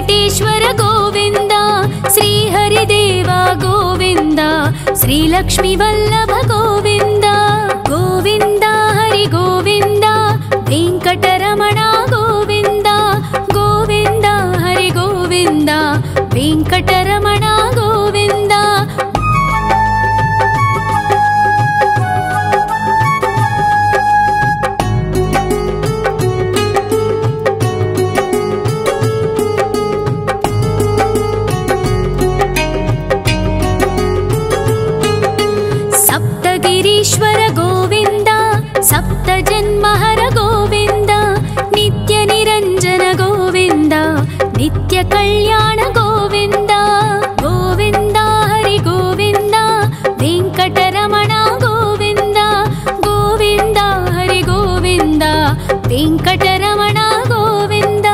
वेंकटेश्वर गोविंद श्रीहरिदेव गोविंद श्रीलक्ष्मी वल्लभ गोविंद गोविंद हरि गोविंद वेंकटरमण गोविंद गोविंद हरि गोविंद वेंकटरमण गोविंद सप्तगिरीश्वर गोविंद सप्तजन्महर गोविंद नित्य निरंजन गोविंद नित्य कल्याण गोविंद गोविंद हरि गोविंद वेंकटरमण गोविंद गोविंद हरि गोविंद वेंकटरमण गोविंद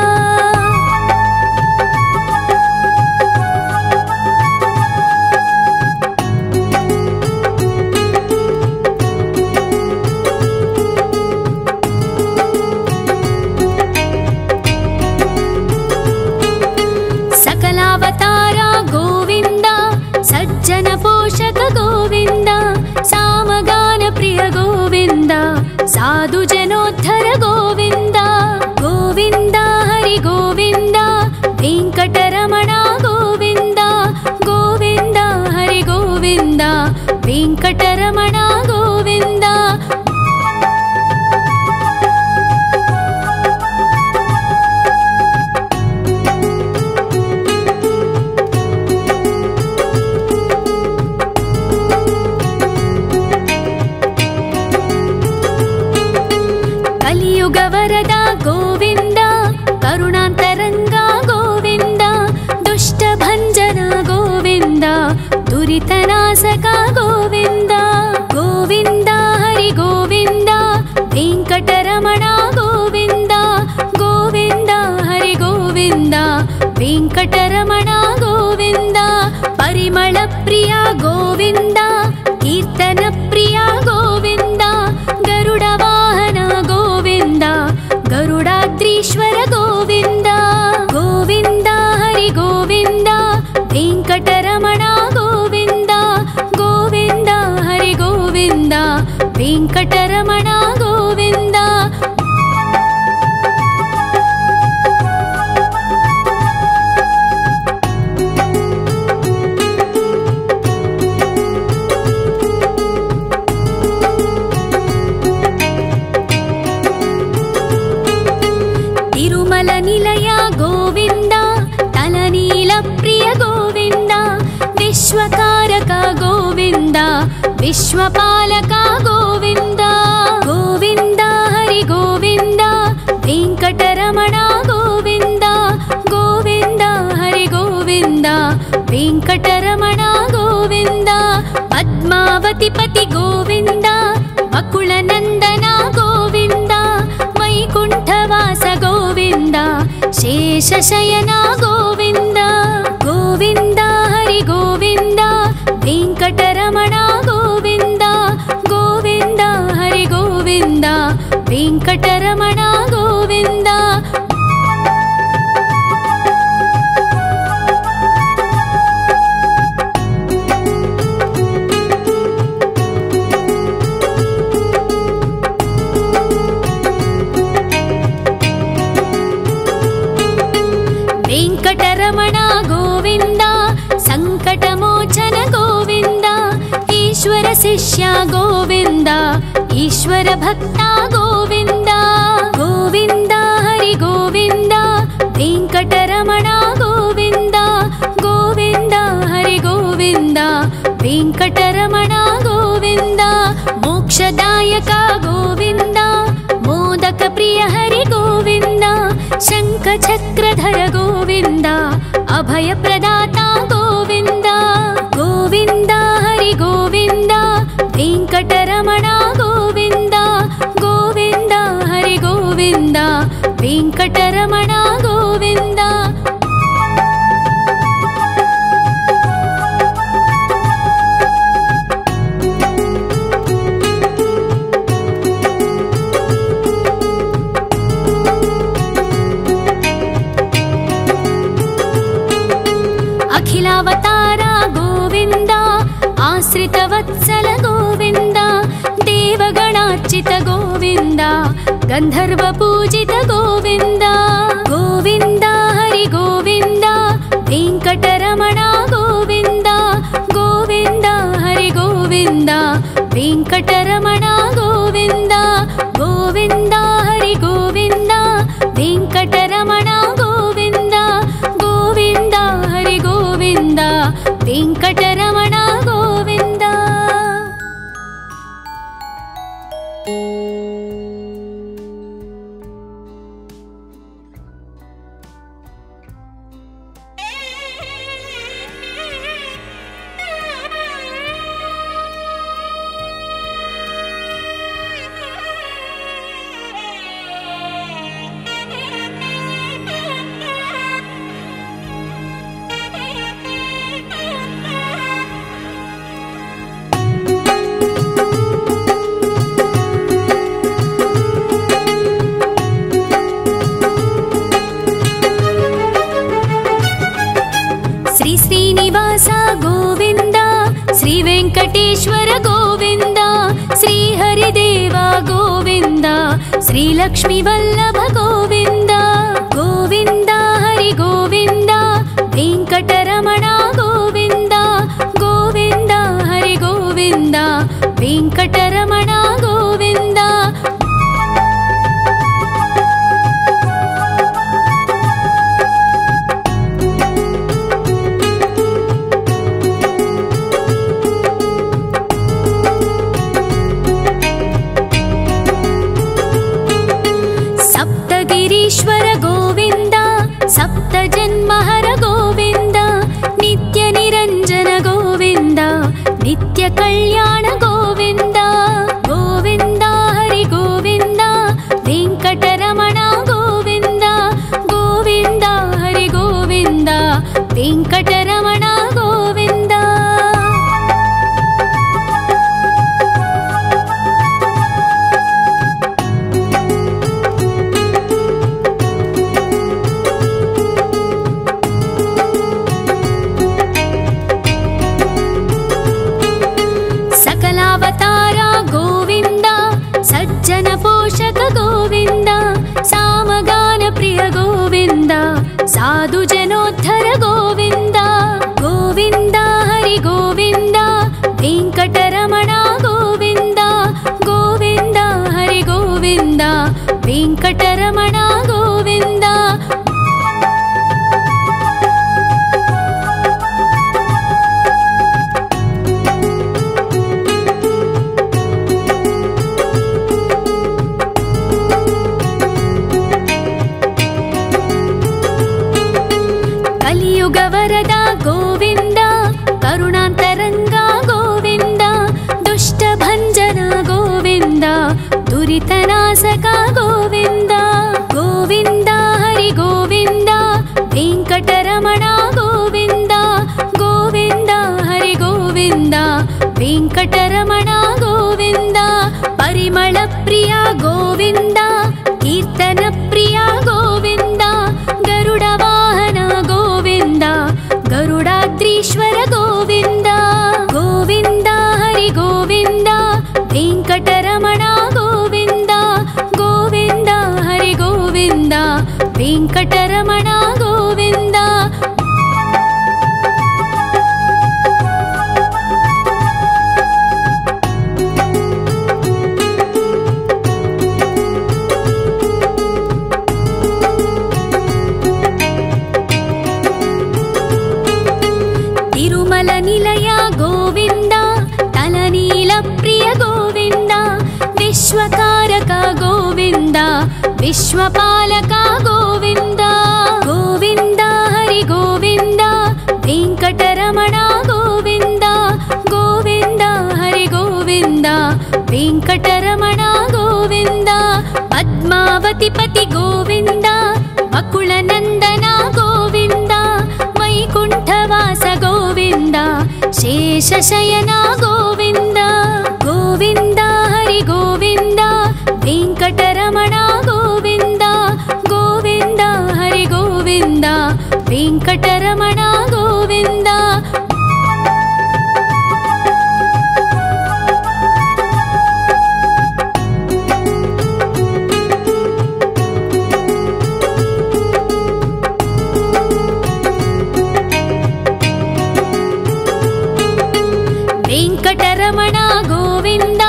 सकलावतारा गोविंद सज्जन पोषक गोविंद सामगान प्रिय गोविंद साधु जनोद्धर गोविंद गोविंद हरि गोविंद वेंकटरमण गोविंद गोविंद हरि गोविंद वेंकटरमण गोविंद कलियुगवरद गोविंद करुणांतरंगा गोविंद दुष्टभंजन गोविंद दुरितनाशक गोविंद गोविंद हरि गोविंद वेंकटरमण गोविंद गोविंद हरि गोविंद वेंकटरमण गोविंद परिमल प्रिय गोविंद कीर्तन प्रिय गोविंद गरुड वाहन गोविंद गरुडाद्रीश्वर गोविंद गोविंद हरि गोविंद वेंकटरमण गोविंद गोविंद हरि गोविंद वेंकटरमण गोविंद तिरुमल निलय गोविंद तलनील प्रिय गोविंद विश्वकारक गोविंद विश्वपालक गोविंद गोविंद हरि गोविंद वेंकटरमण गोविंद गोविंद हरि गोविंद वेंकटरमण गोविंद पद्मावती पति गोविंद वकुल नंदन गोविंद वैकुंठवास गोविंद शेषशयन गोविंद गोविंद हरि गोविंद वेंकटरमण गोविंद गोविंद हरि गोविंद वेंकटरमण गोविंद वेंकटरमण गोविंद संकटमोचन गोविंद ईश्वर शिष्य गोविंद ईश्वर भक्त गोविंद गोविंद हरि गोविंद वेंकटरमण गोविंद गोविंद हरि गोविंद वेंकटरमण गोविंद मोक्षदायक गोविंद मोदक प्रिय हरि गोविंद शंख चक्रधर गोविंद अभय प्रदाता गोविंद गोविंद हरि गोविंद वेंकटरमण गोविंद गोविंद हरि गोविंद वेंकटरमण गोविंद वत्सल गोविन्द देवगणार्चित गोविन्द गन्धर्व पूजित गोविन्द गोविन्द हरि गोविन्द वेङ्कटरमण गोविन्द गोविन्द हरि गोविन्द वेङ्कटरमण गोविन्द गोविन्द हरि गोविन्द वेङ्कटरमण गोविन्द गोविन्द हरि गोविन्द वेङ्कटरमण गोविन्द। श्रीनिवास गोविन्द श्री वेङ्कटेश्वर गोविन्द श्री हरिदेव गोविन्द श्री लक्ष्मी वल्लभ गोविन्द गोविन्द हरि गोविन्द वेङ्कटरमण गोविन्द गोविन्द हरि गोविन्द वेङ्कटरमण गोविन्द। ईश्वर गोविन्द सप्त जन्महर गोविन्द नित्य निरञ्जन गोविन्द नित्य कल्याण गोविन्द गोविन्द हरि गोविन्द वेङ्कटरमण गोविन्द गोविन्द हरि गोविन्द वेङ्कटरमण गोविन्द। सज्जन पोषक गोविन्द सामगान प्रिय गोविन्द साधु जनोद्धर गोविन्द गोविन्द हरि गोविन्द वेङ्कटरमण गोविन्द गोविन्द हरि गोविन्द वेङ्कटरमण गोविन्द। कलियुगवरद गोविन्द करुणान्तरङ्ग गोविन्द दुष्टभञ्जन गोविन्द दुरितनाशक गोविन्द गोविन्द हरि गोविन्द वेङ्कटरमण गोविन्द गोविन्द हरि गोविन्द वेङ्कटरमण गोविन्द। परिमल प्रिय गोविन्द कीर्तन प्रिय गोविन्द गरुड वाहन गोविन्द गरुडाद्रीश्वर गोविन्द गोविन्द हरि गोविन्द वेङ्कटरमण गोविन्द गोविन्द हरि गोविन्द वेङ्कटरमण गोविन्द। तिरुमल निलय गोविन्द तलनील प्रिय गोविन्द विश्वकारक गोविन्द विश्वपालक गोविन्द गोविन्द हरि गोविन्द वेङ्कटरमण गोविन्द गोविन्द हरि गोविन्द वेङ्कटरमण गोविन्द। पद्मावतिपति गोविन्द वकुलनन्दन गोविन्द वैकुण्ठवास गोविन्द शेषशयन गोविन्द गोविन्द हरि गोविन्द वेङ्कटरमण गोविन्द गोविन्द हरि गोविन्द वेङ्कटरमण गोविन्द। ವೆಂಕಟರಮಣ ಗೋವಿಂದ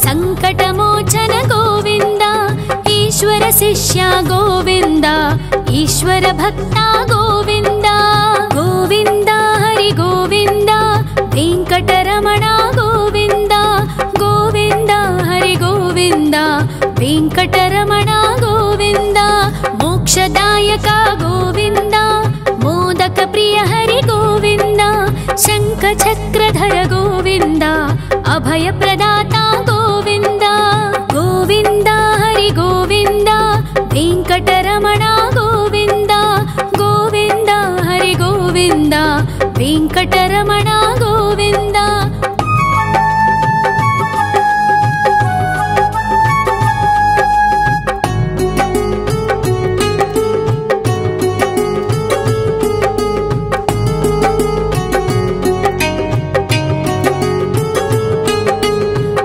ಸಂಕಟಮೋಚನ ಗೋವಿಂದ ಈಶ್ವರ ಶಿಷ್ಯ ಗೋವಿಂದ ಈಶ್ವರ ಭಕ್ತ ಗೋವಿಂದ ಗೋವಿಂದ ಹರಿ ಗೋವಿಂದ ವೆಂಕಟರಮಣ ಗೋವಿಂದ ಗೋವಿಂದ ಹರಿ ಗೋವಿಂದ ವೆಂಕಟರಮಣ ಗೋವಿಂದ ಮೋಕ್ಷದಾಯಕ ಗೋವಿಂದ ಮೋದಕ ಪ್ರಿಯ ಹರಿ ಗೋವಿಂದ ಶಂಖ ಚಕ್ರಧರ ಗೋವಿಂದ ಅಭಯ ಪ್ರದಾತ ಗೋವಿಂದ ಗೋವಿಂದ ಹರಿ ಗೋವಿಂದ ವೆಂಕಟರಮಣ ಗೋವಿಂದ ಗೋವಿಂದ ಹರಿ ಗೋವಿಂದ ವೆಂಕಟರಮಣ ಗೋವಿಂದ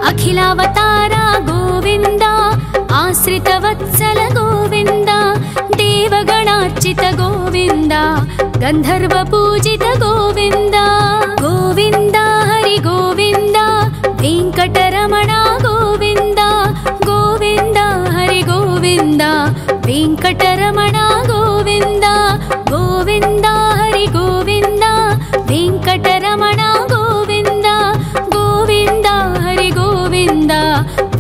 ಅಖಿಲಾವತಾರ ಗೋವಿಂದ ಆಶ್ರಿತವತ್ಸಲ ಗೋವಿಂದ ದೇವಗಣಾರ್ಚಿತ ಗೋವಿಂದ ಗಂಧರ್ವ ಪೂಜಿತ ಗೋವಿಂದ ಗೋವಿಂದ ಹರಿ ಗೋವಿಂದ ವೆಂಕಟರಮಣ ಗೋವಿಂದ ಗೋವಿಂದ ಹರಿ ಗೋವಿಂದ ವೆಂಕಟರಮಣ ಗೋವಿಂದ ಗೋವಿಂದ ಹರಿ ಗೋವಿಂದ ವೆಂಕಟರಮಣ ಗೋವಿಂದ ಗೋವಿಂದ ಹರಿ ಗೋವಿಂದ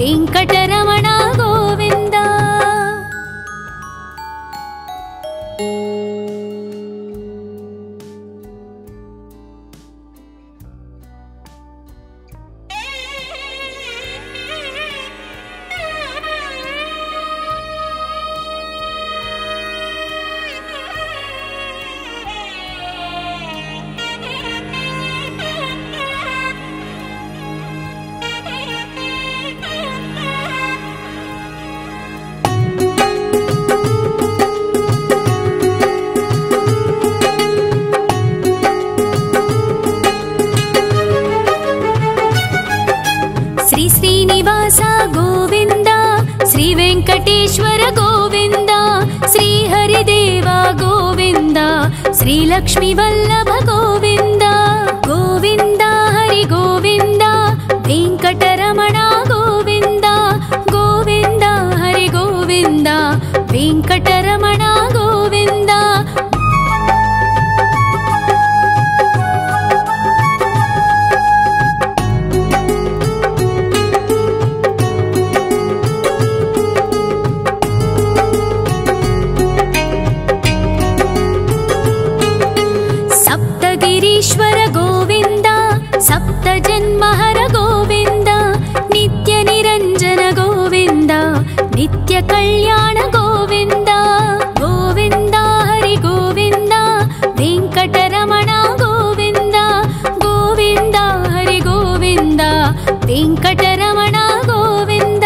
ವೆಂಕಟರಮಣ ಗೋವಿಂದ ಶ್ರೀನಿವಾಸ ಗೋವಿಂದ ಶ್ರೀ ವೆಂಕಟೇಶ್ವರ ಗೋವಿಂದ ಶ್ರೀ ಹರಿದೇವ ಗೋವಿಂದ ಶ್ರೀ ಲಕ್ಷ್ಮೀ ವಲ್ಲಭ ಗೋವಿಂದ ಗೋವಿಂದ ಹರಿ ಗೋವಿಂದ ವೆಂಕಟರಮಣ ಗೋವಿಂದ ಗೋವಿಂದ ಹರಿ ಗೋವಿಂದ ವೆಂಕಟರಮಣ ಗೋವಿಂದ ಗಿರೀಶ್ವರ ಗೋವಿಂದ ಸಪ್ತ ಜನ್ಮಹರ ಗೋವಿಂದ ನಿತ್ಯ ನಿರಂಜನ ಗೋವಿಂದ ನಿತ್ಯ ಕಲ್ಯಾಣ ಗೋವಿಂದ ಗೋವಿಂದ ಹರಿ ಗೋವಿಂದ ವೆಂಕಟರಮಣ ಗೋವಿಂದ ಗೋವಿಂದ ಹರಿ ಗೋವಿಂದ ವೆಂಕಟರಮಣ ಗೋವಿಂದ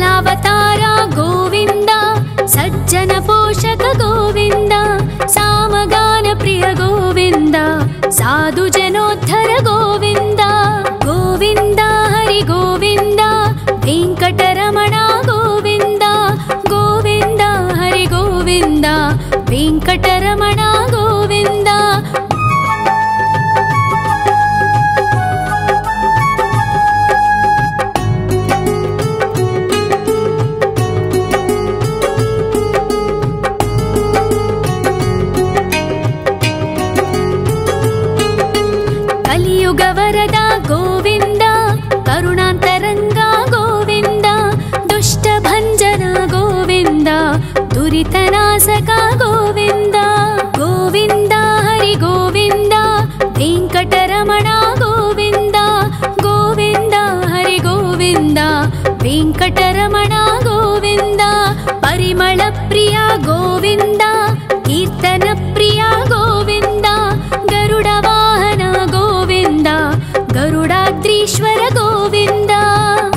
ಅವತಾರ ಗೋವಿಂದ ಸಜ್ಜನ ಪೋಷಕ ಗೋವಿಂದ ಸಾಮಗಾನ ಪ್ರಿಯ ಗೋವಿಂದ ಸಾಧು ಜನೋದ್ಧರ ಗೋವಿಂದ ಗೋವಿಂದ ಹರಿ ಗೋವಿಂದ ವೆಂಕಟರಮಣ ಗೋವಿಂದ ಗೋವಿಂದ ಹರಿ ಗೋವಿಂದ ವೆಂಕಟರಮಣ ಗೋವಿಂದ ಕಲಿಯುಗವರದ ಗೋವಿಂದ ಕರುಣಾಂತರಂಗ ಗೋವಿಂದ ದುಷ್ಟ ಭಂಜನ ಗೋವಿಂದ ದುರಿತನಾಶಕ ಗೋವಿಂದ ಗೋವಿಂದ ಹರಿ ಗೋವಿಂದ ವೆಂಕಟರಮಣ ಗೋವಿಂದ ಗೋವಿಂದ ಹರಿ ಗೋವಿಂದ ವೆಂಕಟರಮಣ ಗೋವಿಂದ ಪರಿಮಳ ಪ್ರಿಯ ಗೋವಿಂದ ಕೀರ್ತನ ಪ್ರಿಯ ಗೋವಿಂದ ಗರುಡ ವಾಹನ ಗೋವಿಂದ ಗರುಡಾದ್ರೀಶ್ವರ ಗೋವಿಂದ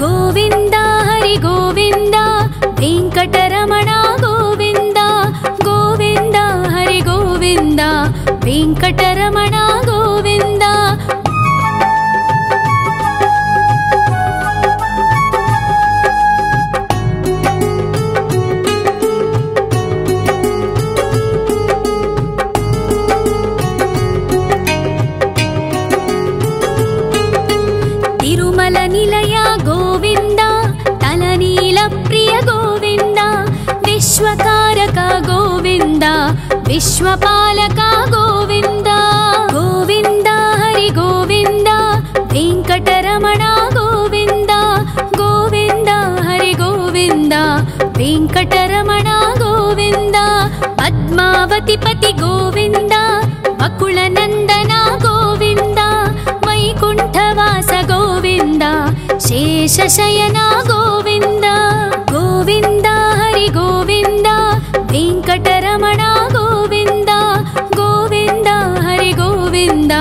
ಗೋವಿಂದ ಹರಿ ಗೋವಿಂದ ವೆಂಕಟರಮಣ ಗೋವಿಂದ ಗೋವಿಂದ ಹರಿ ಗೋವಿಂದ ವೆಂಕಟರಮಣ ಗೋವಿಂದ निलय गोविन्द तलनील प्रिय गोविन्द विश्वकारक गोविन्द विश्वपालक गोविन्द गोविन्द हरि गोविन्द वेंकटरमण गोविन्द गोविन्द हरि गोविन्द वेंकटरमण गोविन्द पद्मावती पति गोविन्द वकुलनन्दन गोविन्द वैकुण्ठवास गोविन्द शेषशयन गोविन्द गोविन्द हरि गोविन्द वेंकटरमण गोविन्द गोविन्द हरि गोविन्द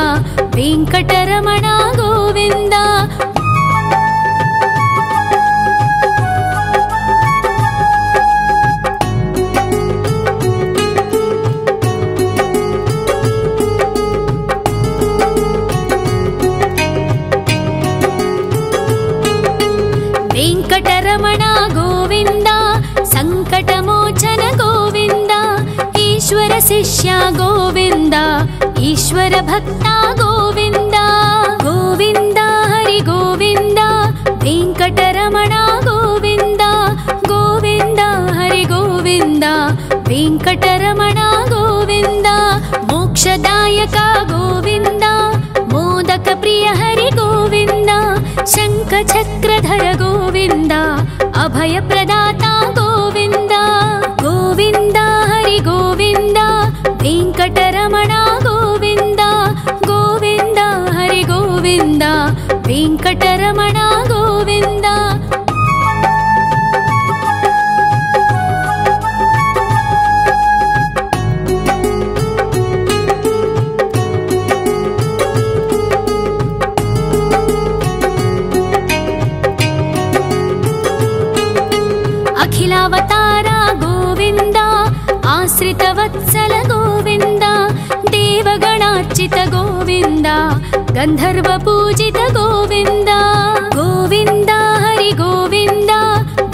वेंकटरमण गोविन्द वेंकटरमण गोविन्द संकटमोचन गोविन्द ईश्वर शिष्य गोविन्द ईश्वर भक्त गोविन्द गोविन्द हरि गोविन्द वेंकटरमण गोविन्द गोविन्द हरि गोविन्द वेंकटरमण गोविन्द मोक्षदायक गोविन्द मोदक प्रिय हरि गोविन्द शङ्खचक्रधर गोविन्द अभय प्रदाता गोविन्द गोविन्द हरि गोविन्द वेंकटरमण गोविन्द गोविन्द हरि गोविन्द वेंकटरमण गोविन्द अखिलावतार गोविन्द आश्रितवत्सल गोविन्द देवगणार्चित गोविन्द गन्धर्व पूजित गोविन्द गोविन्द हरि गोविन्द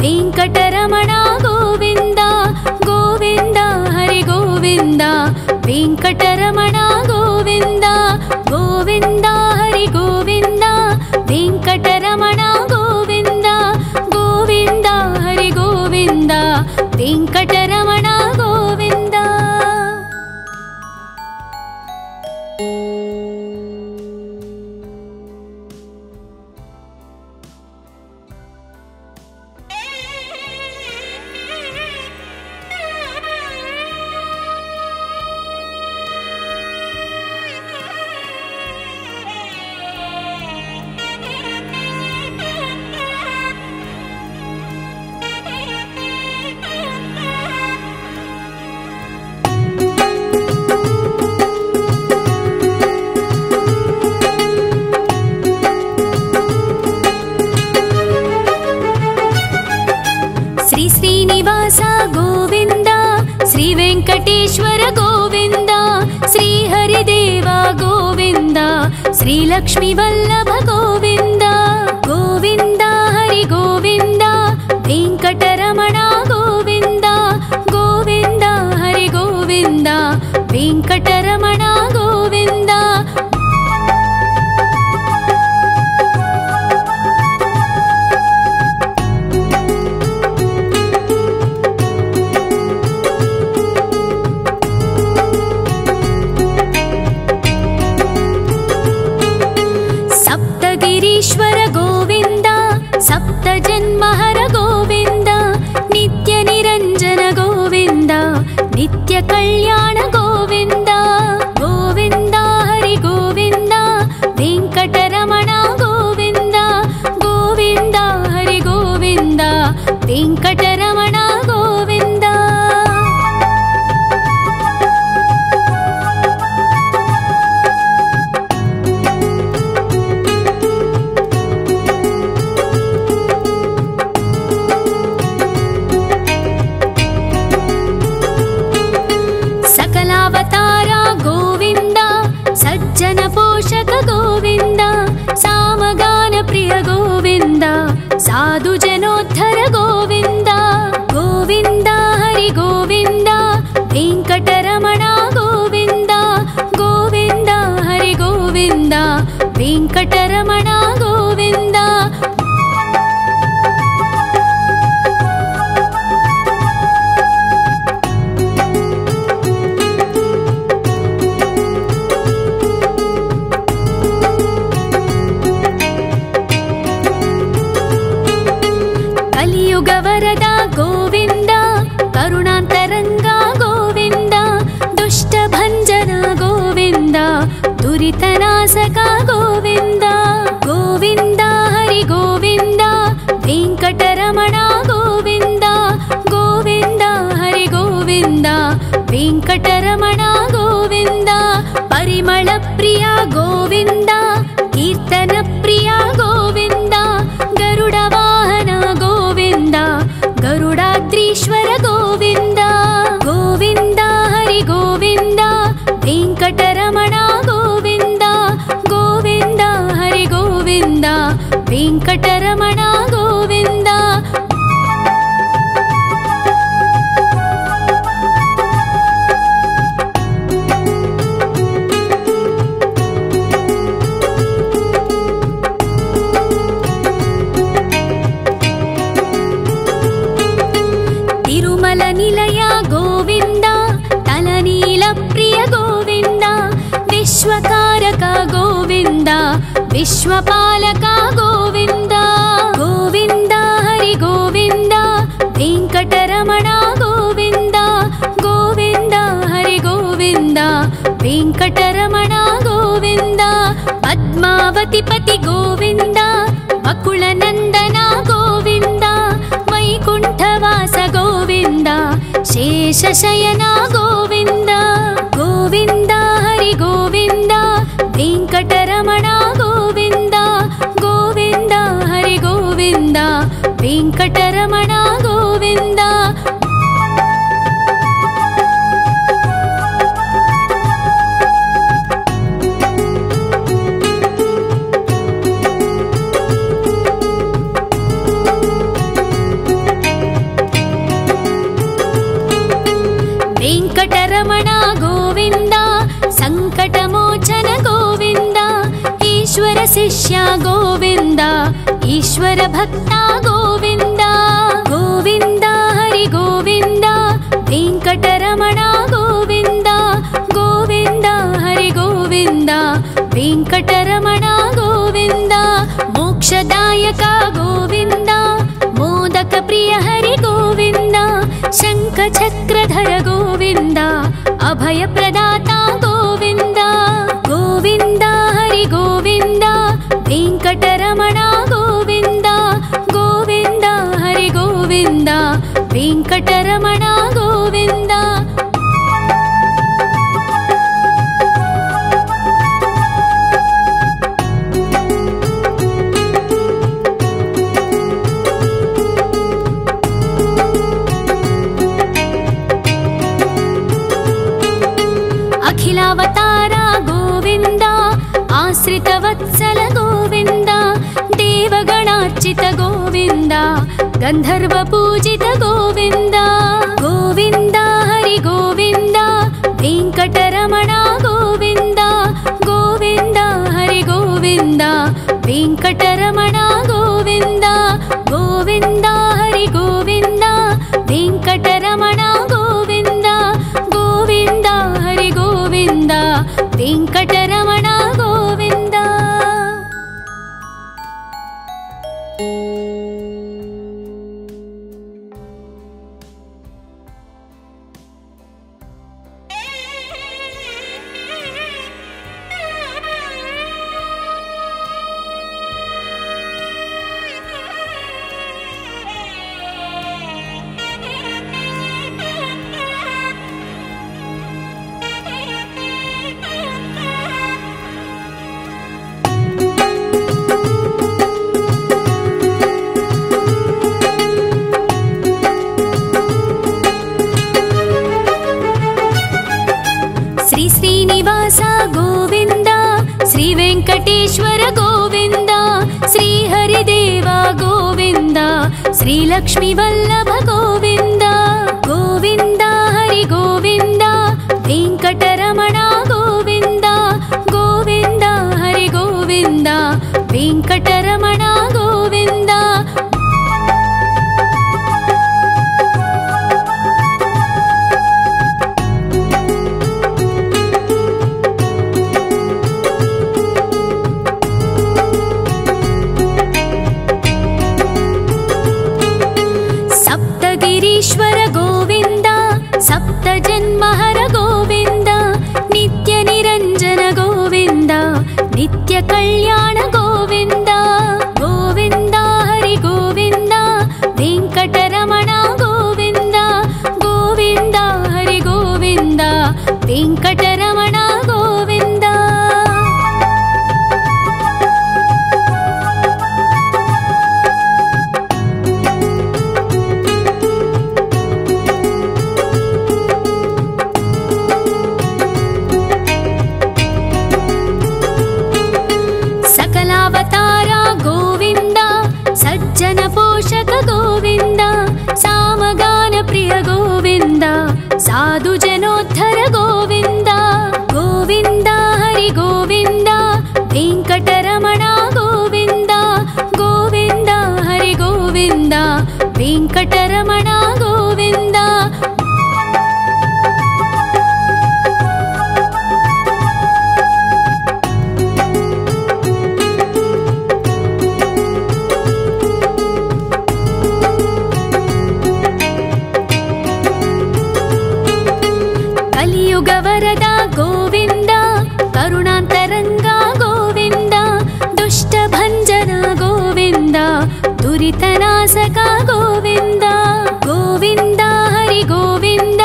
वेंकटरमण गोविन्द गोविन्द हरि गोविन्द वेंकटरमण गोविन्द गोविन्द हरि गोविन्द वेंकटरमण गोविन्द गोविन्द हरि गोविन्द वेंकटरमण गोविन्द श्रीनिवास गोविन्द श्री वेंकटेश्वर गोविन्द श्री हरिदेव गोविन्द श्री लक्ष्मी वल्लभ गोविन्द गोविन्द हरि गोविन्द वेंकटरमण गोविन्द गोविन्द हरि गोविन्द वेंकटरमण गोविन्द ईश्वर गोविन्द सप्त जन्महर गोविन्द नित्य निरंजन गोविन्द नित्य कल्याण गोविन्द गोविन्द हरि गोविन्द वेंकटरमण गोविन्द गोविन्द हरि गोविन्द वेंकटरमण गोविन्द पोषक गोविन्द सामगान प्रिय गोविन्द साधु जनोद्धर गोविन्द गोविन्द हरि गोविन्द वेंकटरमण गोविन्द गोविन्द हरि गोविन्द ವೆಂಕಟರಮಣ ಗೋವಿಂದ. ಕಲಿಯುಗ ವರದ ಗೋವಿಂದ, ಕರುಣಾಂತರಂಗ ಗೋವಿಂದ, ದುಷ್ಟ ಭಂಜನ ಗೋವಿಂದ, ದುರಿತನಾಶಕ ಗೋವಿಂದ. ಗೋವಿಂದ ಹರಿ ಗೋವಿಂದ, ವೆಂಕಟರಮಣ ಗೋವಿಂದ. ಗೋವಿಂದ ಹರಿ ಗೋವಿಂದ, ವೆಂಕಟರಮಣ ಗೋವಿಂದ. ಪರಿಮಳ ಪ್ರಿಯ ಗೋವಿಂದ, ಕೀರ್ತನ ಪ್ರಿಯ ಗೋವಿಂದ. ಗರುಡ ವಾಹನ ಗೋವಿಂದ, ಗರುಡಾದ್ರೀಶ್ವರ ಗೋವಿಂದ. ಗೋವಿಂದ ಹರಿ ಗೋವಿಂದ, ವೆಂಕಟರಮಣ ಗೋವಿಂದ. ಗೋವಿಂದ ಹರಿ ಗೋವಿಂದ, ವೆಂಕಟರಮಣ ಗೋವಿಂದ. ತಿರುಮಲ ನಿಲಯ ಗೋವಿಂದ, ತಲನೀಲ ಪ್ರಿಯ ಗೋವಿಂದ. ವಿಶ್ವಕಾರಕ ಗೋವಿಂದ, ವಿಶ್ವಪಾಲಕ ಗೋವಿಂದ. ಗೋವಿಂದ ಹರಿ ಗೋವಿಂದ, ವೆಂಕಟರಮಣ ಗೋವಿಂದ. ಗೋವಿಂದ ಹರಿ ಗೋವಿಂದ, ವೆಂಕಟರಮಣ ಗೋವಿಂದ. ಪದ್ಮಾವತಿ ಪತಿ ಗೋವಿಂದ, ವಕುಳ ನಂದನ ಗೋವಿಂದ. ವೈಕುಂಠವಾಸ ಗೋವಿಂದ, ಶೇಷಶಯನ ಗೋವಿಂದ. ಗೋವಿಂದ ಹರಿ ಗೋವಿಂದ, ವೆಂಕಟರಮಣ ಗೋವಿಂದ. ಗೋವಿಂದ ಹರಿ ಗೋವಿಂದ, ವೆಂಕಟರಮಣ ಗೋವಿಂದ. ವೆಂಕಟರಮಣ ಗೋವಿಂದ, ಸಂಕಟಮೋಚನ ಗೋವಿಂದ. ಈಶ್ವರ ಶಿಷ್ಯ ಗೋವಿಂದ, ಈಶ್ವರ ಭಕ್ತ ಗೋವಿಂದ. ಗೋವಿಂದ ಹರಿ ಗೋವಿಂದ, ವೆಂಕಟರಮಣ ಗೋವಿಂದ. ಗೋವಿಂದ ಹರಿ ಗೋವಿಂದ, ವೆಂಕಟರಮಣ ಗೋವಿಂದ. ಮೋಕ್ಷದಾಯಕ ಗೋವಿಂದ, ಮೋದಕ ಪ್ರಿಯ ಹರಿ ಗೋವಿಂದ. ಶಂಖ ಚಕ್ರಧರ ಗೋವಿಂದ, ಅಭಯ ಪ್ರದಾತ ಗೋವಿಂದ. ಗೋವಿಂದ ಹರಿ ಗೋವಿಂದ, ವೆಂಕಟರಮಣ ಗೋವಿಂದ. ಗೋವಿಂದ ಹರಿ ಗೋವಿಂದ, ವೆಂಕಟರಮಣ ಗೋವಿಂದ. ಅಖಿಲಾವತಾರ ಗೋವಿಂದ, ಆಶ್ರಿತ ವತ್ಸಲ ಗೋವಿಂದ. ದೇವಗಣಾರ್ಚಿತ ಗೋವಿಂದ, ಗಂಧರ್ವ ಪೂಜಿತ ಗೋವಿಂದ. ಗೋವಿಂದ ಹರಿ ಗೋವಿಂದ, ವೆಂಕಟರಮಣ ಗೋವಿಂದ. ಗೋವಿಂದ ಹರಿ ಗೋವಿಂದ, ವೆಂಕಟರಮಣ ಗೋವಿಂದ. ಗೋವಿಂದ ಹರಿ ಗೋವಿಂದ, ವೆಂಕಟರಮಣ ಗೋವಿಂದ. ಗೋವಿಂದ ಹರಿ ಗೋವಿಂದ, ವೆಂಕಟರಮಣ ಗೋವಿಂದ. ಶ್ರೀನಿವಾಸ ಗೋವಿಂದ, ಶ್ರೀ ವೆಂಕಟೇಶ್ವರ ಗೋವಿಂದ. ಶ್ರೀ ಹರಿದೇವ ಗೋವಿಂದ, ಶ್ರೀ ಲಕ್ಷ್ಮೀ ವಲ್ಲಭ ಗೋವಿಂದ. ಗೋವಿಂದ ಹರಿ ಗೋವಿಂದ, ವೆಂಕಟರಮಣ ಗೋವಿಂದ. ಗೋವಿಂದ ಹರಿ ಗೋವಿಂದ, ವೆಂಕಟರಮಣ ಗೋವಿಂದ. ಸಪ್ತಗಿರೀಶ್ವರ ಗೋವಿಂದ, ಸಪ್ತ ಜನ್ಮಹರ ಗೋವಿಂದ, ನಿತ್ಯ ನಿರಂಜನ ಗೋವಿಂದ, ನಿತ್ಯ ಕಲ್ಯಾಣ ಗೋವಿಂದ. ಗೋವಿಂದ ಹರಿ ಗೋವಿಂದ, ವೆಂಕಟರಮಣ ಗೋವಿಂದ. ಗೋವಿಂದ ಹರಿ ಗೋವಿಂದ, ವೆಂಕಟರಮಣ ಗೋವಿಂದ. ಸಕಲಾವತಾರ ಗೋವಿಂದ, ಸಜ್ಜನ ಪೋಷಕ ಗೋವಿಂದ, ಸಾಮಗಾನ ಪ್ರಿಯ ಗೋವಿಂದ, ಸಾಧು ಜನೋದ್ಧರ ಗೋವಿಂದ. ಗೋವಿಂದ ಹರಿ ಗೋವಿಂದ, ವೆಂಕಟರಮಣ ಗೋವಿಂದ. ಗೋವಿಂದ ಹರಿ ಗೋವಿಂದ, ವೆಂಕಟರಮಣ ಗೋವಿಂದ. ಕಲಿಯುಗ ವರದ ಗೋವಿಂದ, ಕರುಣಾಂತರಂಗ ಗೋವಿಂದ, ದುಷ್ಟ ಭಂಜನ ಗೋವಿಂದ, ದುರಿತನಾಶಕ ಗೋವಿಂದ. ಗೋವಿಂದ ಹರಿ ಗೋವಿಂದ,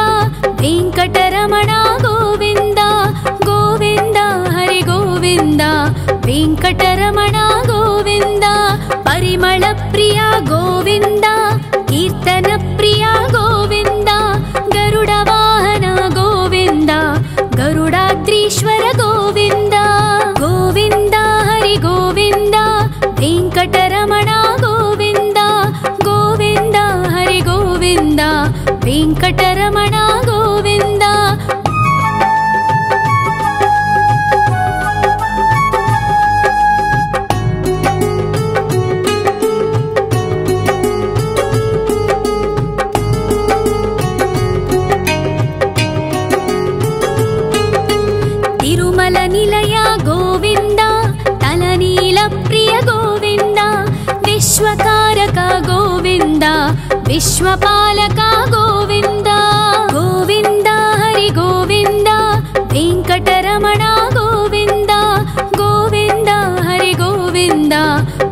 ವೆಂಕಟರಮಣ ಗೋವಿಂದ. ಗೋವಿಂದ ಹರಿ ಗೋವಿಂದ, ವೆಂಕಟರಮಣ ಗೋವಿಂದ. ಪರಿಮಳ ಪ್ರಿಯ ಗೋವಿಂದ, ಕೀರ್ತನ ಪ್ರಿಯ ಗೋವಿಂದ, ಗರುಡ ವಾಹನ ಗೋವಿಂದ, ಗರುಡಾದ್ರೀಶ್ವರ ಗೋವಿಂದ. ಗೋವಿಂದ ಹರಿ ಗೋವಿಂದ, ವೆಂಕಟರಮಣ ಗೋವಿಂದ. ಗೋವಿಂದ ಹರಿ ಗೋವಿಂದ, ವೆಂಕಟರಮಣ ಗೋವಿಂದ. ತಿರುಮಲ ನಿಲಯ ಗೋವಿಂದ, ತಲನೀಲ ಪ್ರಿಯ ಗೋವಿಂದ, ವಿಶ್ವಕಾರಕ ಗೋವಿಂದ, ವಿಶ್ವಪಾಲಕ ಗೋವಿಂದ. ಗೋವಿಂದ ಹರಿ ಗೋವಿಂದ, ವೆಂಕಟರಮಣ ಗೋವಿಂದ. ಗೋವಿಂದ ಹರಿ ಗೋವಿಂದ,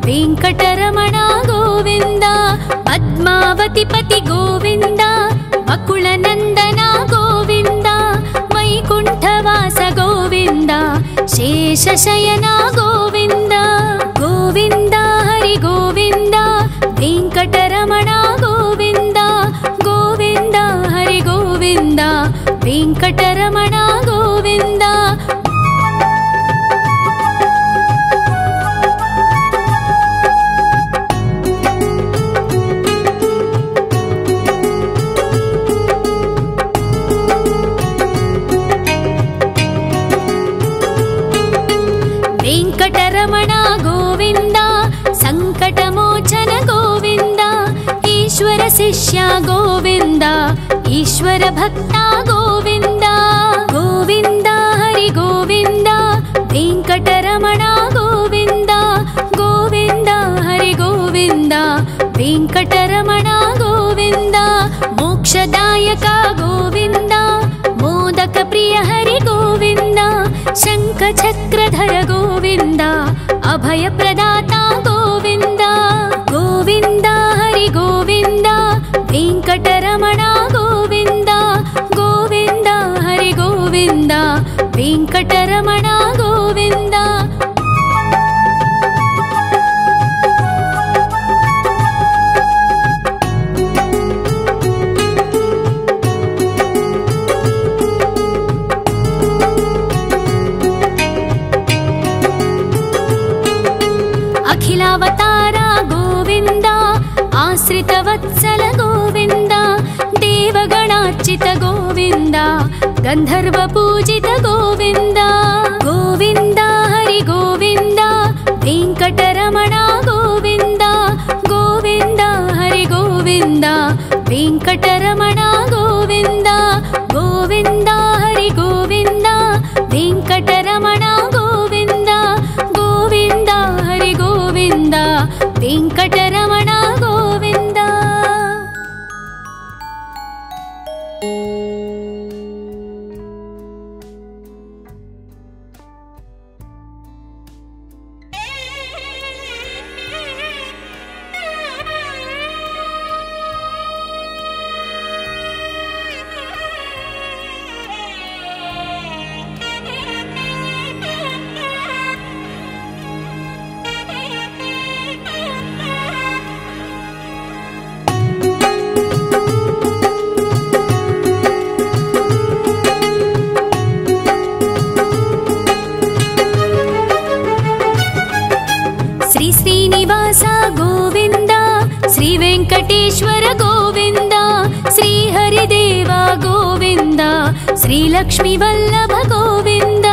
ವೆಂಕಟರಮಣ ಗೋವಿಂದ. ಪದ್ಮಾವತಿ ಪತಿ ಗೋವಿಂದ, ಬಕುಳ ನಂದನ ಗೋವಿಂದ, ವೈಕುಂಠವಾಸ ಗೋವಿಂದ, ಶೇಷಶಯನ ಗೋವಿಂದ. ಗೋವಿಂದ ಹರಿ ಗೋವಿಂದ, ವೆಂಕಟರಮಣ ಗೋವಿಂದ. ಗೋವಿಂದ ಹರಿ ಗೋವಿಂದ, ವೆಂಕಟರಮಣ ಗೋವಿಂದ. ವೆಂಕಟರಮಣ ಗೋವಿಂದ, ಸಂಕಟಮೋಚನ ಗೋವಿಂದ, ಈಶ್ವರ ಶಿಷ್ಯ ಗೋವಿಂದ, ಈಶ್ವರ ಭಕ್ತ ಗೋವಿಂದ. ಗೋವಿಂದ ಹರಿ ಗೋವಿಂದ, ವೆಂಕಟರಮಣ ಗೋವಿಂದ. ಗೋವಿಂದ ಹರಿ ಗೋವಿಂದ, ವೆಂಕಟರಮಣ ಗೋವಿಂದ. ಮೋಕ್ಷದಾಯಕ ಗೋವಿಂದ, ಮೋದಕ ಪ್ರಿಯ ಹರಿ ಗೋವಿಂದ, ಶಂಖ ಚಕ್ರಧರ ಗೋವಿಂದ, ಅಭಯ ಪ್ರದಾತ ಗೋವಿಂದ. ಗೋವಿಂದ ಹರಿ ಗೋವಿಂದ, ವೆಂಕಟರಮಣ ಗೋವಿಂದ. ಗೋವಿಂದ ಹರಿ ಗೋವಿಂದ, ವೆಂಕಟರಮಣ ಗೋವಿಂದ. ಅಖಿಲಾವತಾರ ಗೋವಿಂದ, ಆಶ್ರಿತ ವತ್ಸಲ ಗೋವಿಂದ, ದೇವಗಣಾರ್ಚಿತ ಗೋವಿಂದ, ಗಂಧರ್ವ ಪೂಜಿತ ಗೋವಿಂದ. ಗೋವಿಂದ ಹರಿ ಗೋವಿಂದ, ವೆಂಕಟರಮಣ ವೆಂಕಟರಮಣ ಗೋವಿಂದ. ಶ್ರೀ ಶ್ರೀನಿವಾಸ ಗೋವಿಂದ, ಶ್ರೀ ವೆಂಕಟೇಶ್ವರ ಗೋವಿಂದ, ಶ್ರೀ ಹರಿದೇವ ಗೋವಿಂದ, ಶ್ರೀ ಲಕ್ಷ್ಮೀ ವಲ್ಲಭ ಗೋವಿಂದ.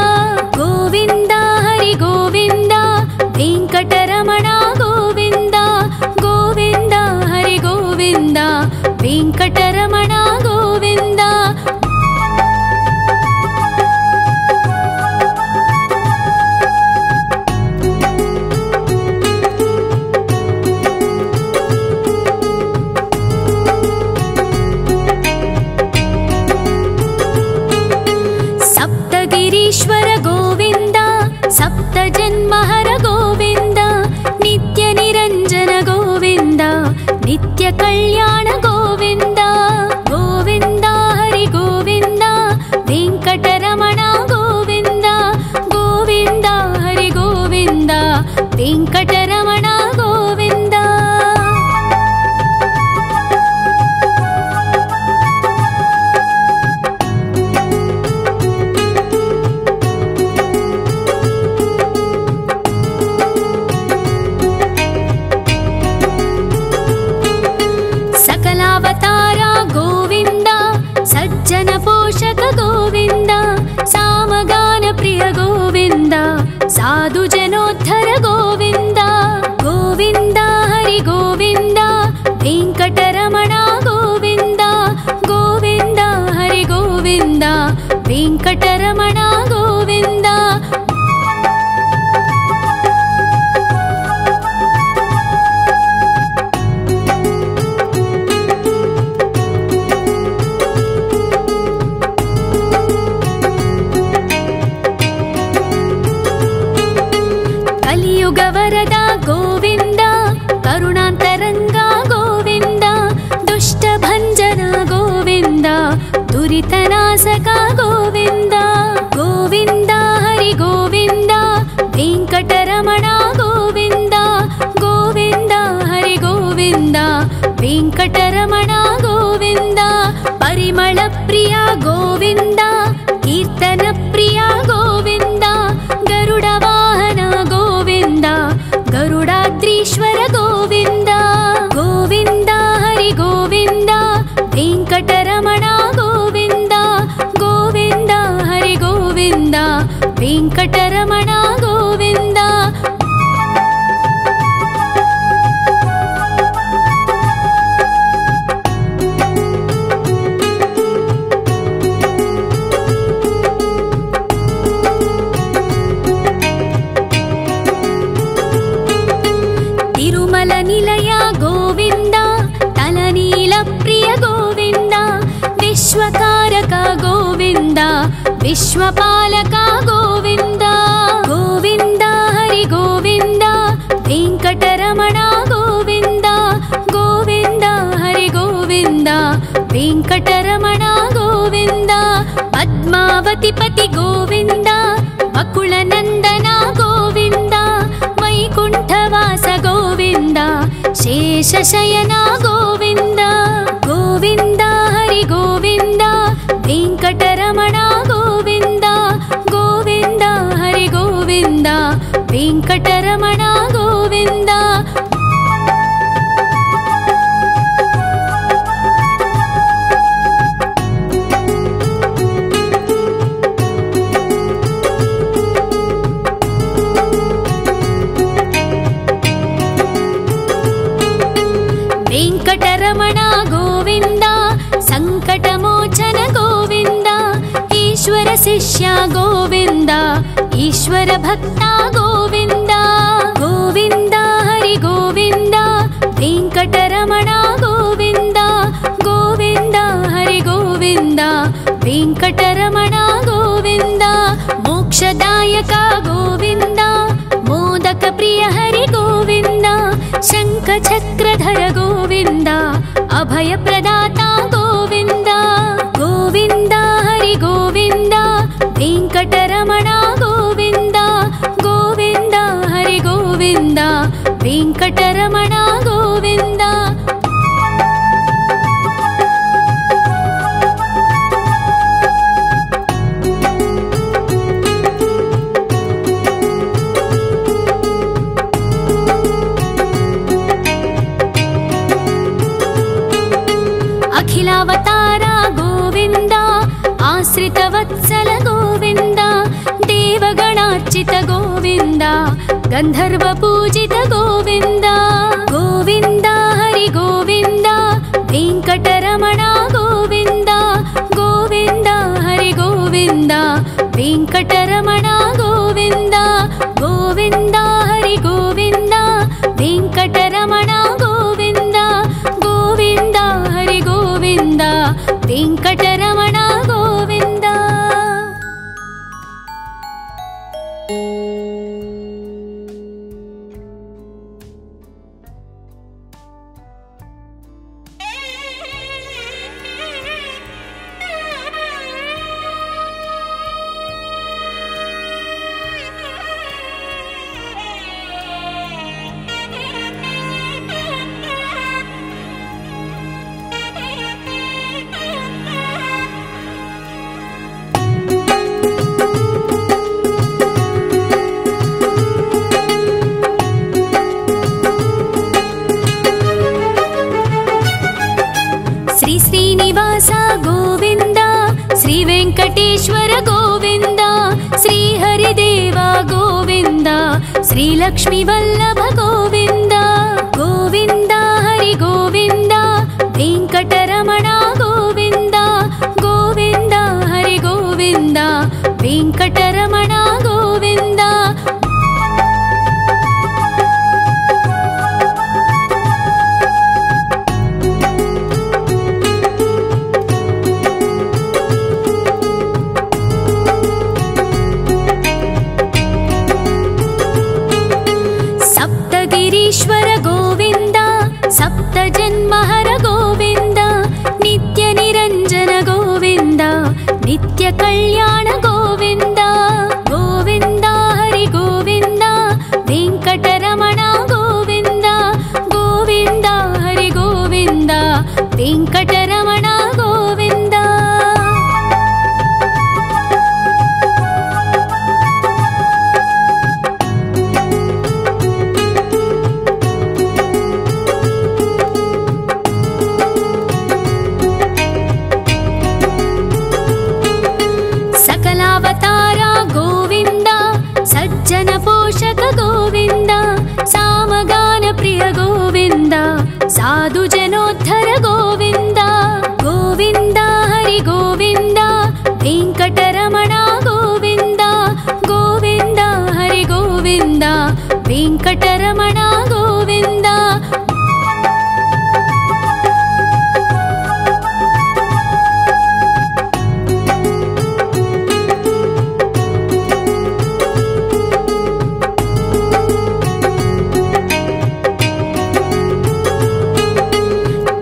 ಗೋವಿಂದ ಹರಿ ಗೋವಿಂದ, ವೆಂಕಟರಮಣ ಗೋವಿಂದ. ಗೋವಿಂದ ಹರಿ ಗೋವಿಂದ, ವೆಂಕಟರಮಣ ಗೋವಿಂದ. ಸಪ್ತಗಿರೀಶ್ವರ ಗೋವಿಂದ, ಸಪ್ತ ಜನ್ಮಹರ ಗೋವಿಂದ, ನಿತ್ಯ ನಿರಂಜನ ಗೋವಿಂದ, ನಿತ್ಯ ಕಲ್ಯಾಣ ಗೋವಿಂದ. ಗೋವಿಂದ ಹರಿ ಗೋವಿಂದ, ವೆಂಕಟರಮಣ ಗೋವಿಂದ. ಗೋವಿಂದ ಹರಿ ಗೋವಿಂದ, ವೆಂಕಟರಮಣ ಗೋವಿಂದ. सकलावतार गोविंद, सज्जन पोषक गोविंद, सामगान प्रिय गोविंद, साधु जनोद्धर गोविंद. गोविंद हरि गोविंद, वेंकटरमण गोविंद. गोविंद हरि गोविंद, वेंकटरमण गोविंद. ಕಲಿಯುಗ ವರದ ಗೋವಿಂದ, ಕರುಣಾಂತರಂಗ ಗೋವಿಂದ, ದುಷ್ಟ ಭಂಜನ ಗೋವಿಂದ, ದುರಿತನಾಶಕ ಗೋವಿಂದ. ಗೋವಿಂದ ಹರಿ ಗೋವಿಂದ, ವೆಂಕಟರಮಣ ಗೋವಿಂದ. ಗೋವಿಂದ ಹರಿ ಗೋವಿಂದ, ವೆಂಕಟರಮಣ ಗೋವಿಂದ. ಪರಿಮಳ ಪ್ರಿಯ ಗೋವಿಂದ, ಕೀರ್ತನ ಪ್ರಿಯ ಗೋವಿಂದ, ಗರುಡ ವಾಹನ ಗೋವಿಂದ, ಗರುಡಾದ್ರೀಶ್ವರ ಗೋವಿಂದ. ಗೋವಿಂದ ಹರಿ ಗೋವಿಂದ, ವೆಂಕಟರಮಣ ಗೋವಿಂದ. ಗೋವಿಂದ ಹರಿ ಗೋವಿಂದ, ವೆಂಕಟರಮಣ ಗೋವಿಂದ. ತಿರುಮಲ ನಿಲಯ ಗೋವಿಂದ, ತಲನೀಲ ಪ್ರಿಯ ಗೋವಿಂದ, ವಿಶ್ವಕಾರಕ ಗೋವಿಂದ, ವಿಶ್ವಪಾಲಕ ಗೋವಿಂದ. ಗೋವಿಂದ ಹರಿ ಗೋವಿಂದ, ವೆಂಕಟರಮಣ ಗೋವಿಂದ. ಗೋವಿಂದ ಹರಿ ಗೋವಿಂದ, ವೆಂಕಟರಮಣ ಗೋವಿಂದ. ಪದ್ಮಾವತಿ ಪತಿ ಗೋವಿಂದ, ವಕುಳ ನಂದನ ಗೋವಿಂದ, ವೈಕುಂಠವಾಸ ಗೋವಿಂದ, ಶೇಷಶಯನ ಗೋವಿಂದ. ಗೋವಿಂದ ಹರಿ ಗೋವಿಂದ, ವೆಂಕಟರಮಣ ಗೋವಿಂದ. ಗೋವಿಂದ ಹರಿ ಗೋವಿಂದ, ವೆಂಕಟರಮಣ ಗೋವಿಂದ. ವೆಂಕಟರಮಣ ಗೋವಿಂದ, ಸಂಕಟಮೋಚನ ಗೋವಿಂದ, ಈಶ್ವರ ಶಿಷ್ಯ ಗೋವಿಂದ, ಈಶ್ವರ ಭಕ್ತ ಗೋವಿಂದ. ಗೋವಿಂದ ಹರಿ ಗೋವಿಂದ, ವೆಂಕಟರಮಣ ಗೋವಿಂದ ಮೋಕ್ಷದಾಯಕ ಗೋವಿಂದ ಮೋದಕ ಪ್ರಿಯ ಹರಿ ಗೋವಿಂದ ಶಂಖ ಚಕ್ರಧರ ಗೋವಿಂದ ಅಭಯ ಪ್ರದಾತ ಗೋವಿಂದ ಗೋವಿಂದ ಹರಿ ಗೋವಿಂದ ವೆಂಕಟರಮಣ ಗೋವಿಂದ ಗೋವಿಂದ ಹರಿ ಗೋವಿಂದ ವೆಂಕಟರಮಣ ಗೋವಿಂದ ಅಖಿಲಾವತಾರ ಗೋವಿಂದ ಆಶ್ರಿತವತ್ಸಲ ಗೋವಿಂದ ದೇವಗಣಾರ್ಚಿತ ಗೋವಿಂದ ಗಂಧರ್ವ ಪೂಜಿತ ಗೋವಿಂದ ಗೋವಿಂದ ಹರಿ ಗೋವಿಂದ ವೆಂಕಟರಮಣ ಗೋವಿಂದ ಗೋವಿಂದ ಹರಿ ಗೋವಿಂದ ವೆಂಕಟರಮಣ ಗೋವಿಂದ ಗೋವಿಂದ ಹರಿ ಗೋವಿಂದ ವೆಂಕಟರಮಣ ಗೋವಿಂದ ಗೋವಿಂದ ಹರಿ ಗೋವಿಂದ ವೆಂಕಟರಮಣ ಗೋವಿಂದ ಶ್ರೀ ಶ್ರೀನಿವಾಸ ಗೋವಿಂದ ಶ್ರೀ ವೆಂಕಟೇಶ್ವರ ಗೋವಿಂದ ಶ್ರೀ ಹರಿದೇವ ಗೋವಿಂದ ಶ್ರೀ ಲಕ್ಷ್ಮೀ ವಲ್ಲಭ ಗೋವಿಂದ ಗೋವಿಂದ ಹರಿ ಗೋವಿಂದ ವೆಂಕಟರಮಣ ಗೋವಿಂದ ಗೋವಿಂದ ಹರಿ ಗೋವಿಂದ ವೆಂಕಟರಮಣ ಗೋವಿಂದ ಸಪ್ತಗಿರೀಶ್ವರ ಗೋವಿಂದ ಸಪ್ತ ಜನ್ಮಹರ ಗೋವಿಂದ ನಿತ್ಯ ನಿರಂಜನ ಗೋವಿಂದ ನಿತ್ಯ ಕಲ್ಯಾಣ ಗೋವಿಂದ ಗೋವಿಂದ ಹರಿ ಗೋವಿಂದ ವೆಂಕಟರಮಣ ಗೋವಿಂದ ಗೋವಿಂದ ಹರಿ ಗೋವಿಂದ ವೆಂಕಟರಮಣ ಗೋವಿಂದ ಸಕಲಾವತಾರ ಗೋವಿಂದ ಸಜ್ಜನ ಪೋಷಕ ಗೋವಿಂದ ಸಾಮಗಾನ ಪ್ರಿಯ ಗೋವಿಂದ ಸಾಧು ಜನೋದ್ಧರ ಗೋವಿಂದ ಗೋವಿಂದ ಹರಿ ಗೋವಿಂದ ವೆಂಕಟರಮಣ ಗೋವಿಂದ ಗೋವಿಂದ ಹರಿ ಗೋವಿಂದ ವೆಂಕಟರಮಣ ಗೋವಿಂದ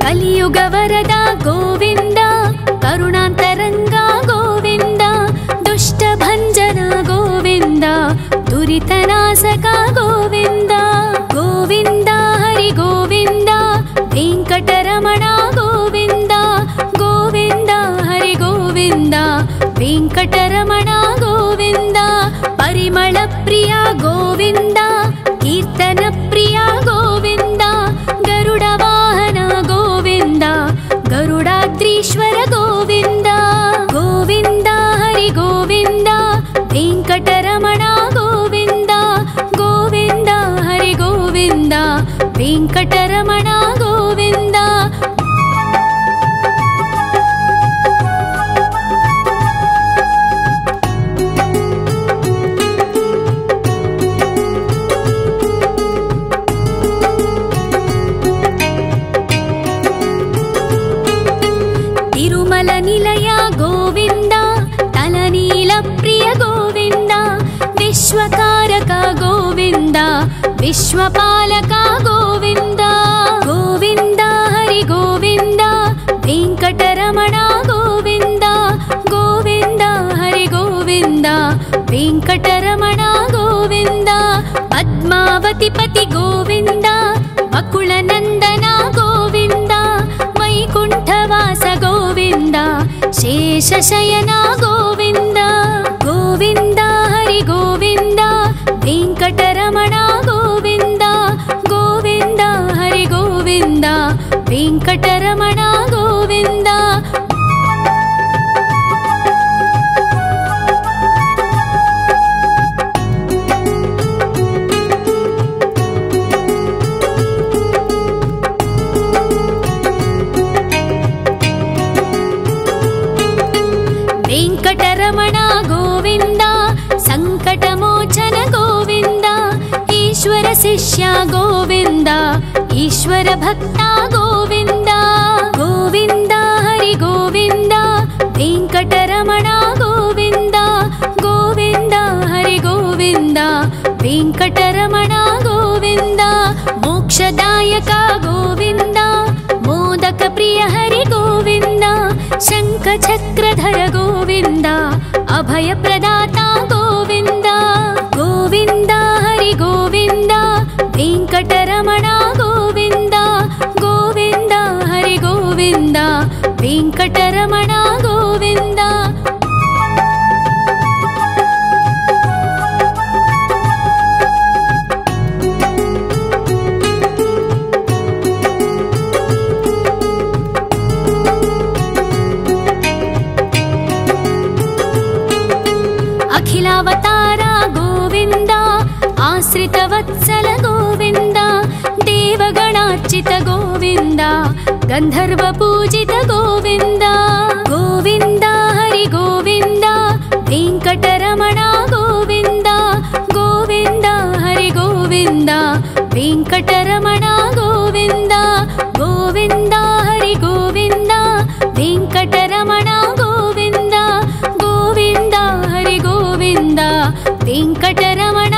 ಕಲಿಯುಗ ವರದ ಗೋವಿಂದ ಕರುಣಾಂತರಂಗ ಗೋವಿಂದ ದುಷ್ಟ ಭಂಜನ ಗೋವಿಂದ ದುರಿತನಾಶಕ ಗೋವಿಂದ ಗೋವಿಂದ ಹರಿ ಗೋವಿಂದ ವೆಂಕಟರಮಣ ಗೋವಿಂದ ಗೋವಿಂದ ಹರಿ ಗೋವಿಂದ ವೆಂಕಟರಮಣ ಗೋವಿಂದ ಪರಿಮಳ ಪ್ರಿಯ ಗೋವಿಂದ ಕೀರ್ತನ ಪ್ರಿಯ ಗೋವಿಂದ ಗರುಡ ವಾಹನ ಗೋವಿಂದ ಗರುಡಾದ್ರೀಶ್ವರ ಗೋವಿಂದ ಗೋವಿಂದ ಹರಿ ಗೋವಿಂದ ವೆಂಕಟರಮಣ ಗೋವಿಂದ ಗೋವಿಂದ ಹರಿ ಗೋವಿಂದ ವೆಂಕಟರಮಣ ಗೋವಿಂದ ತಿರುಮಲ ನಿಲಯ ಗೋವಿಂದ विश्वकारक गोविन्द विश्वपालक गोविन्द गोविन्द हरि गोविन्द वेङ्कटरमण गोविन्द गोविन्द हरि गोविन्द वेङ्कटरमण गोविन्द पद्मावतिपति गोविन्द वकुलनन्दन गोविन्द वैकुण्ठवास गोविन्द शेषशयन गोविन्द गोविन्द हरि गोविन्द वेङ्कटरमण गोविन्द गोविन्द हरि गोविन्द वेङ्कटरमण गोविन्द वेङ्कटरमण गोविन्द सङ्कटमोचन गोविन्द ईश्वर शिष्य गोविन्द ईश्वर भक्त गोविन्द गोविन्द हरि गोविन्द वेङ्कटरमण गोविन्द गोविन्द हरि गोविन्द वेङ्कटरमण गोविन्द मोक्षदायक गोविन्द मोदक प्रिय हरि गोविन्द शङ्खचक्रधर गोविन्द अभयप्रदाता गोविन्द गोविन्द हरि गोविन्द वेङ्कटरमण गोविन्द गोविन्द हरि गोविन्द वेङ्कटरमण गोविन्द अखिलावतार गोविन्द आश्रितवत्सल गोविन्द देवगणार्चित गोविन्द गन्धर्वपूजित गोविन्द गोविन्द हरि गोविन्द वेङ्कटरमण गोविन्द गोविन्द हरि गोविन्द वेङ्कटरमण गोविन्द गोविन्द हरि गोविन्द वेङ्कटरमण गोविन्द गोविन्द हरि गोविन्द वेङ्कटरमण